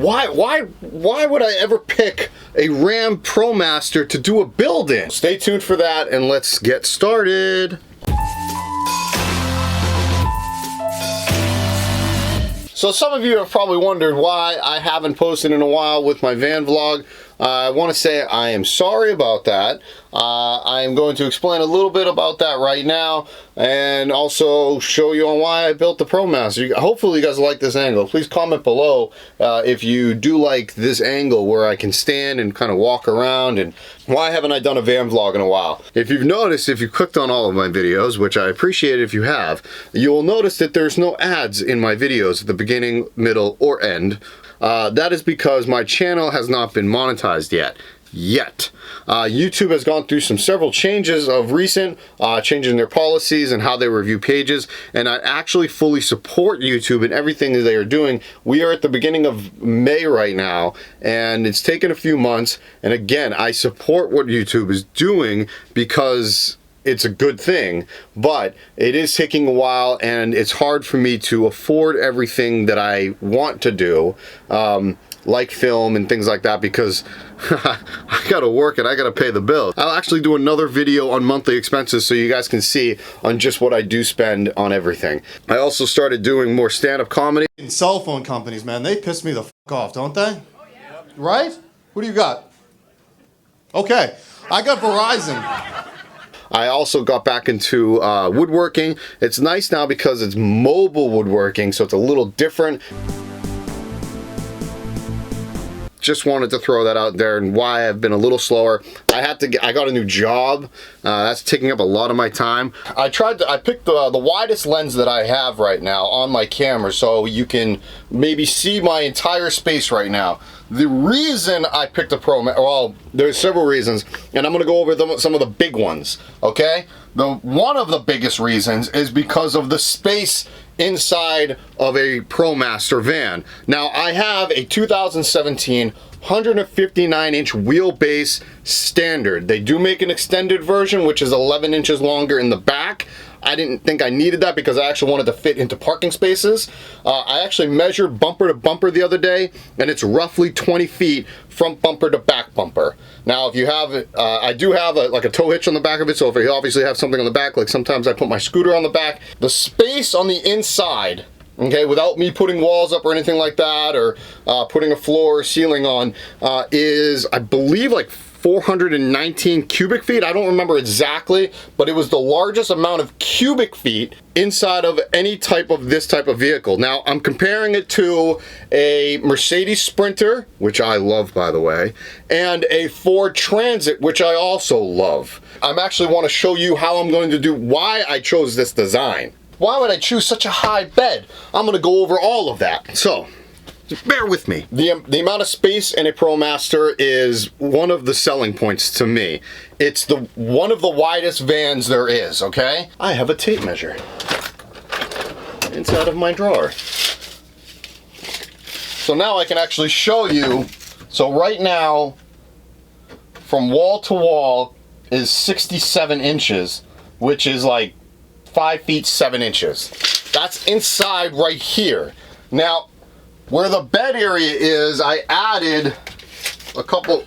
Why would I ever pick a Ram Promaster to do a build in? Stay tuned for that and let's get started. So some of you have probably wondered why I haven't posted in a while with my van vlog. I want to say I am sorry about that. I am going to explain a little bit about that right now and also show you on why I built the Promaster. Hopefully you guys like this angle. Please comment below if you do like this angle where I can stand and kind of walk around, and why haven't I done a van vlog in a while. If you've noticed, if you clicked on all of my videos, which I appreciate if you have, you will notice that there's no ads in my videos at the beginning, middle, or end. That is because my channel has not been monetized yet. YouTube has gone through several changes of recent, changing their policies and how they review pages, and I actually fully support YouTube and everything that they are doing. We are at the beginning of May right now, and it's taken a few months, and again, I support what YouTube is doing because it's a good thing, but it is taking a while and it's hard for me to afford everything that I want to do, like film and things like that, because I gotta work and I gotta pay the bill. I'll actually do another video on monthly expenses so you guys can see on just what I do spend on everything. I also started doing more stand-up comedy. Cell phone companies, man, they piss me the fuck off, don't they? Oh, yeah. Right? What do you got? Okay, I got Verizon. I also got back into woodworking. It's nice now because it's mobile woodworking, so it's a little different. Just wanted to throw that out there and why I've been a little slower. I got a new job. That's taking up a lot of my time. I picked the widest lens that I have right now on my camera so you can maybe see my entire space right now. The reason I picked a Promaster, well, there's several reasons, and I'm gonna go over some of the big ones, okay? One of the biggest reasons is because of the space inside of a Promaster van. Now, I have a 2017 159-inch wheelbase standard. They do make an extended version, which is 11 inches longer in the back. I didn't think I needed that because I actually wanted to fit into parking spaces. I actually measured bumper to bumper the other day, and it's roughly 20 feet front bumper to back bumper. Now, if you have it, I do have like a tow hitch on the back of it, so if you obviously have something on the back, like sometimes I put my scooter on the back, the space on the inside, okay, without me putting walls up or anything like that, or putting a floor or ceiling on, is, I believe, like 419 cubic feet. I don't remember exactly, but it was the largest amount of cubic feet inside of any type of this type of vehicle. Now, I'm comparing it to a Mercedes Sprinter, which I love, by the way, and a Ford Transit, which I also love. I'm actually want to show you how I'm going to do, why I chose this design. Why would I choose such a high bed? I'm going to go over all of that. So, just bear with me. The amount of space in a Promaster is one of the selling points to me. It's one of the widest vans there is, okay? I have a tape measure inside of my drawer. So now I can actually show you. So right now, from wall to wall is 67 inches, which is like 5 feet 7 inches. That's inside right here. Now, where the bed area is, I added about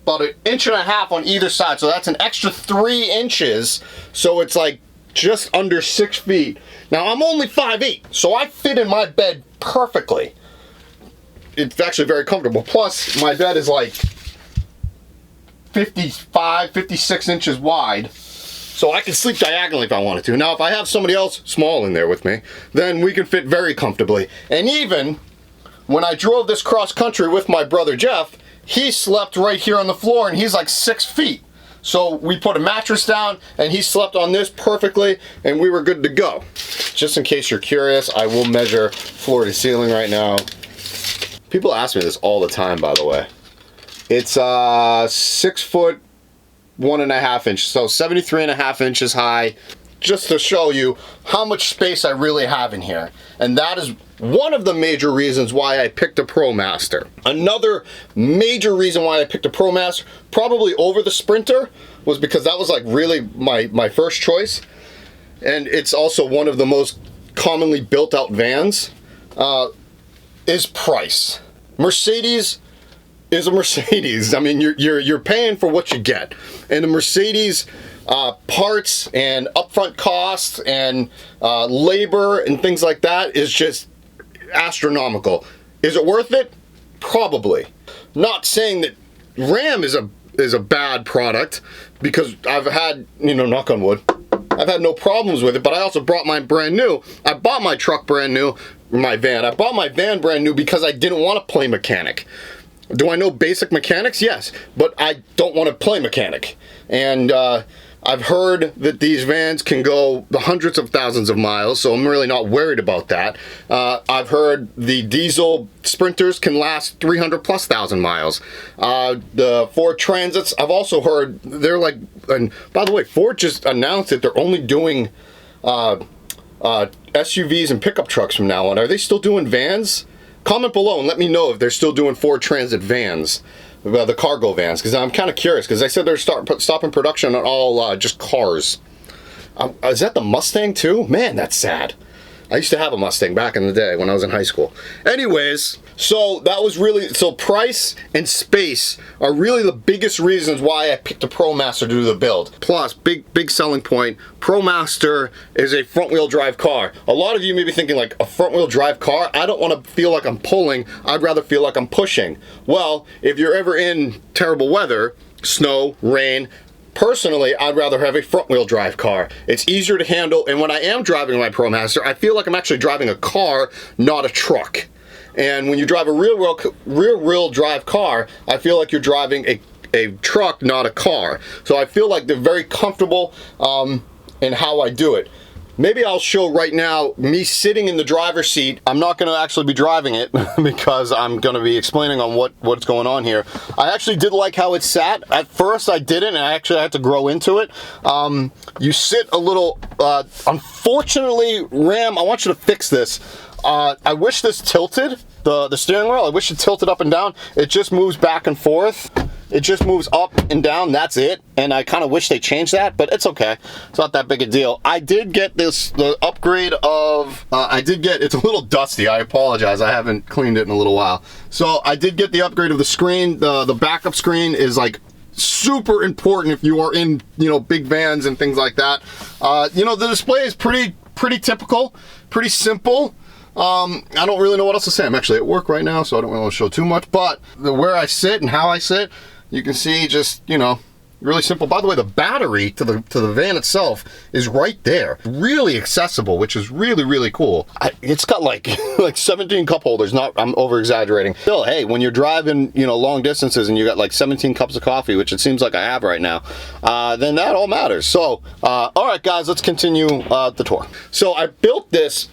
1.5 inches on either side, so that's an extra 3 inches, so it's like just under 6 feet. Now, I'm only 5'8", so I fit in my bed perfectly. It's actually very comfortable. Plus, my bed is like 55, 56 inches wide. So I can sleep diagonally if I wanted to. Now, if I have somebody else small in there with me, then we can fit very comfortably. And even when I drove this cross country with my brother Jeff, he slept right here on the floor and he's like 6 feet. So we put a mattress down and he slept on this perfectly and we were good to go. Just in case you're curious, I will measure floor to ceiling right now. People ask me this all the time, by the way. It's 6 foot 1.5 inches, so 73.5 inches high, just to show you how much space I really have in here. And that is one of the major reasons why I picked a Promaster. Another major reason why I picked a Promaster, probably over the Sprinter, was because that was like really my first choice. And it's also one of the most commonly built out vans, is price. Mercedes is a Mercedes. I mean, you're paying for what you get, and the Mercedes parts and upfront costs and labor and things like that is just astronomical. Is it worth it? Probably. Not saying that Ram is a bad product, because I've had, you know, knock on wood, I've had no problems with it, but I also brought mine brand new. I bought my truck brand new, my van. I bought my van brand new because I didn't want to play mechanic. Do I know basic mechanics? Yes, but I don't want to play mechanic. And I've heard that these vans can go the hundreds of thousands of miles, so I'm really not worried about that. I've heard the diesel Sprinters can last 300,000+ miles. The Ford Transits, I've also heard they're like, and by the way, Ford just announced that they're only doing SUVs and pickup trucks from now on. Are they still doing vans? Comment below and let me know if they're still doing Ford Transit vans, the cargo vans, because I'm kind of curious, because they said they're stopping production on all just cars. Is that the Mustang too? Man, that's sad. I used to have a Mustang back in the day when I was in high school. Anyways, so that was really, so price and space are really the biggest reasons why I picked the Promaster to do the build. Plus, big selling point, Promaster is a front wheel drive car. A lot of you may be thinking like, a front wheel drive car? I don't want to feel like I'm pulling, I'd rather feel like I'm pushing. Well, if you're ever in terrible weather, snow, rain, personally, I'd rather have a front-wheel drive car. It's easier to handle, and when I am driving my Promaster, I feel like I'm actually driving a car, not a truck. And when you drive a rear-wheel drive car, I feel like you're driving a truck, not a car. So I feel like they're very comfortable in how I do it. Maybe I'll show right now me sitting in the driver's seat. I'm not going to actually be driving it because I'm going to be explaining on what's going on here. I actually did like how it sat. At first I didn't, and I actually had to grow into it. You sit a little, unfortunately, Ram, I want you to fix this. I wish this tilted, the steering wheel, I wish it tilted up and down. It just moves back and forth. It just moves up and down, that's it. And I kind of wish they changed that, but it's okay. It's not that big a deal. I did get the upgrade of, it's a little dusty, I apologize. I haven't cleaned it in a little while. So I did get the upgrade of the screen. The backup screen is like super important if you are in, you know, big vans and things like that. You know, the display is pretty typical, pretty simple. I don't really know what else to say. I'm actually at work right now, so I don't really want to show too much, but where I sit and how I sit, you can see just, you know, really simple. By the way, the battery to the van itself is right there. Really accessible, which is really cool. It's got like 17 cup holders. I'm over exaggerating. Still, hey, when you're driving, you know, long distances and you got like 17 cups of coffee, which it seems like I have right now, then that all matters. So, all right, guys, let's continue the tour. So I built this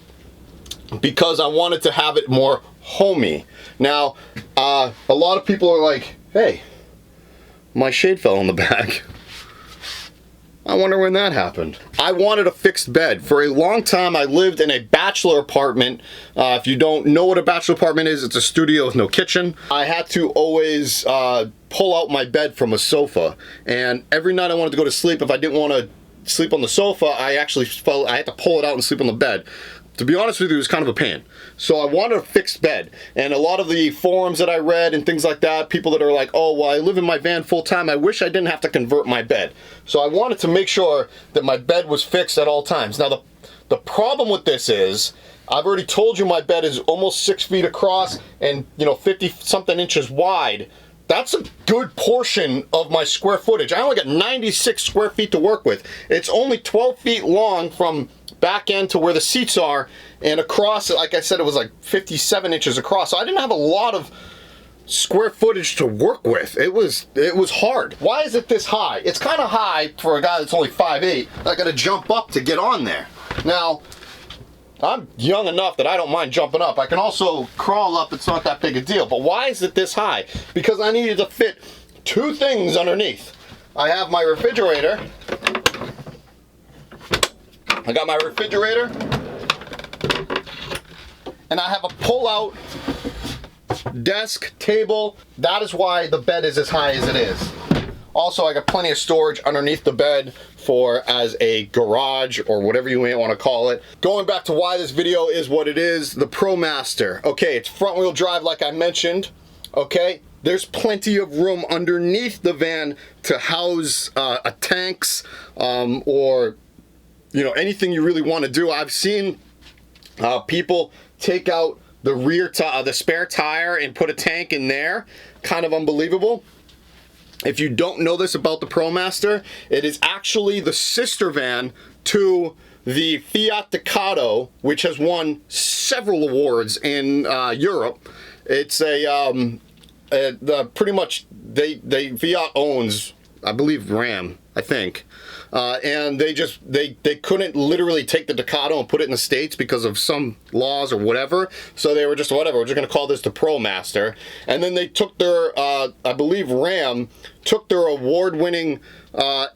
because I wanted to have it more homey. Now, a lot of people are like, hey, my shade fell on the back. I wonder when that happened. I wanted a fixed bed. For a long time, I lived in a bachelor apartment. If you don't know what a bachelor apartment is, it's a studio with no kitchen. I had to always pull out my bed from a sofa. And every night I wanted to go to sleep, if I didn't want to sleep on the sofa, I had to pull it out and sleep on the bed. To be honest with you, it was kind of a pain. So I wanted a fixed bed. And a lot of the forums that I read and things like that, people that are like, oh, well, I live in my van full time. I wish I didn't have to convert my bed. So I wanted to make sure that my bed was fixed at all times. Now, the problem with this is, I've already told you my bed is almost 6 feet across and, you know, 50-something inches wide. That's a good portion of my square footage. I only got 96 square feet to work with. It's only 12 feet long from back end to where the seats are, and across, like I said, it was like 57 inches across. So I didn't have a lot of square footage to work with. It was hard. Why is it this high? It's kind of high for a guy that's only 5'8". I got to jump up to get on there. Now, I'm young enough that I don't mind jumping up. I can also crawl up. It's not that big a deal. But why is it this high? Because I needed to fit two things underneath. I have my refrigerator. I got my refrigerator. And I have a pull-out desk, table. That is why the bed is as high as it is. Also, I got plenty of storage underneath the bed for as a garage or whatever you may want to call it. Going back to why this video is what it is, the Promaster. Okay, it's front wheel drive like I mentioned. Okay, there's plenty of room underneath the van to house tanks or anything you really want to do. I've seen people take out the rear the spare tire and put a tank in there. Kind of unbelievable. If you don't know this about the Promaster, it is actually the sister van to the Fiat Ducato, which has won several awards in Europe. It's pretty much they Fiat owns, I believe, Ram, I think. And they couldn't literally take the Ducato and put it in the States because of some laws or whatever. So they were just, whatever, we're just gonna call this the Promaster. And then they took their, I believe Ram took their award-winning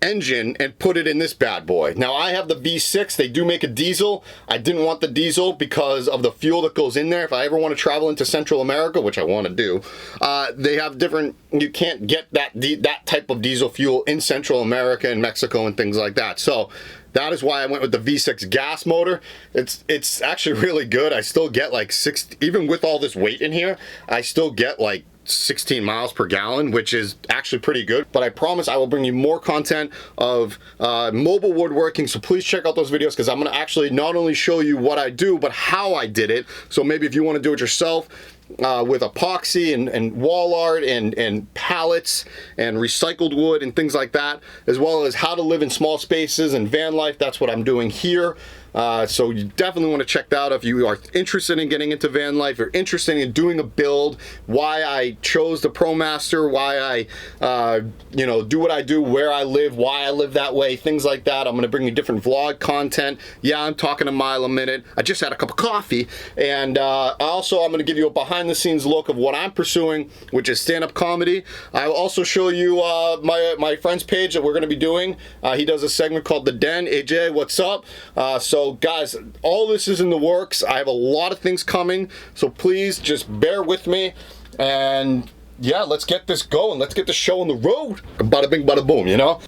engine and put it in this bad boy. Now I have the V6, they do make a diesel. I didn't want the diesel because of the fuel that goes in there. If I ever want to travel into Central America, which I want to do, they have different, you can't get that type of diesel fuel in Central America and Mexico and things like that. So that is why I went with the V6 gas motor. It's actually really good. I still get like even with all this weight in here, I still get like 16 miles per gallon, which is actually pretty good. But I promise I will bring you more content of mobile woodworking, so please check out those videos, because I'm going to actually not only show you what I do, but how I did it. So maybe if you want to do it yourself with epoxy and wall art and pallets and recycled wood and things like that, as well as how to live in small spaces and van life, that's what I'm doing here. So you definitely want to check that out if you are interested in getting into van life, you're interested in doing a build, why I chose the Promaster, why I do what I do, where I live, why I live that way, things like that. I'm going to bring you different vlog content. Yeah, I'm talking a mile a minute. I just had a cup of coffee. And also I'm going to give you a behind the scenes look of what I'm pursuing, which is stand-up comedy. I'll also show you my friend's page that we're going to be doing. He does a segment called The Den. AJ, what's up? So guys, all this is in the works. I have a lot of things coming, so please just bear with me. And yeah, let's get this going. Let's get the show on the road. Bada bing, bada boom, you know?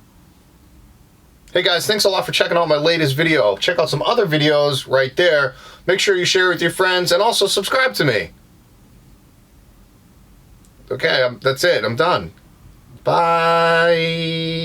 Hey guys, thanks a lot for checking out my latest video. Check out some other videos right there. Make sure you share with your friends and also subscribe to me. Okay, that's it. I'm done. Bye.